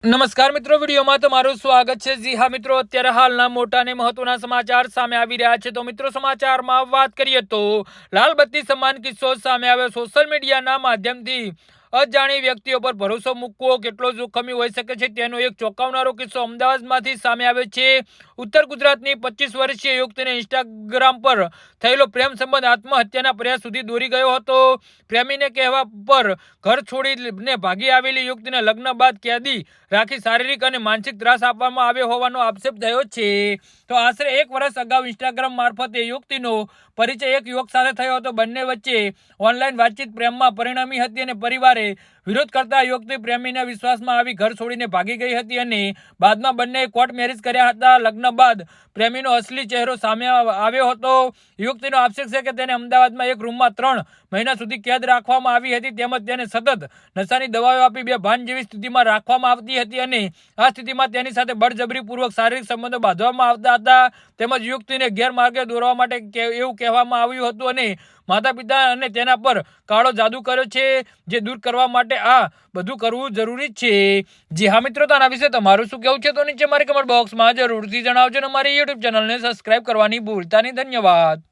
નમસ્કાર મિત્રો, વિડીયોમાં તમારું સ્વાગત છે। જી હા મિત્રો, અત્યારે હાલના મોટા અને મહત્વના સમાચાર સામે આવી રહ્યા છે। તો મિત્રો, સમાચારમાં વાત કરીએ તો લાલબત્તી સમાન કિસ્સો સામે આવ્યો। સોશિયલ મીડિયાના માધ્યમથી અજાણી વ્યક્તિઓ પર ભરોસો મૂકવો કેટલો જોખમી હોઈ શકે છે તેનો એક ચોંકાવનારો કિસ્સો અમદાવાદમાંથી સામે આવ્યો છે। ઉત્તર ગુજરાતની 25 વર્ષીય યુવતીને ઇન્સ્ટાગ્રામ પર થયેલો પ્રેમ સંબંધ આત્મહત્યાના પ્રયાસ સુધી દોરી ગયો હતો। પ્રેમીને કહેવા પર ઘર છોડીને ભાગી આવેલી યુવતીને લગ્ન બાદ કેદી રાખી શારીરિક અને માનસિક ત્રાસ આપવામાં આવ્યો હોવાનો આક્ષેપ થયો છે। તો આશરે 1 વર્ષ અગાઉ ઇન્સ્ટાગ્રામ મારફતે યુવતીનો પરિચય એક યુવક સાથે થયો હતો। બંને વચ્ચે ઓનલાઈન વાતચીત પ્રેમમાં પરિણમી હતી અને પરિવારે વિરોધ કરતા યુવતી પ્રેમીના વિશ્વાસમાં આવી ઘર છોડીને ભાગી ગઈ હતી અને બાદમાં બંનેએ કોર્ટ મેરેજ કર્યા હતા। લગ્ન બાદ પ્રેમીનો અસલી ચહેરો સામે આવ્યો હતો। યુવતીનો આક્ષેપ છે કે તેને અમદાવાદમાં એક રૂમમાં 3 મહિના સુધી કેદ રાખવામાં આવી હતી તેમજ તેને સતત નશાની દવાઓ આપી બેભાન જેવી સ્થિતિમાં રાખવામાં આવતી હતી અને આ સ્થિતિમાં તેની સાથે બળજબરીપૂર્વક શારીરિક સંબંધો બાંધવામાં આવતા હતા। તેમજ યુવતીને ગેરમાર્ગે દોરવા માટે એવું કહેવામાં આવ્યું હતું અને માતા પિતા અને તેના પર કાળો જાદુ કર્યો છે, જે દૂર કરવા માટે આ બધું કરવું જરૂરી છે। જી હા મિત્રો, તો આના વિશે તમારું શું કહેવું છે તો નીચે મારી કમેન્ટ બોક્સમાં જરૂરથી જણાવજો અને મારી યુટ્યુબ ચેનલને સબસ્ક્રાઇબ કરવાની ભૂલતા નહીં। ધન્યવાદ।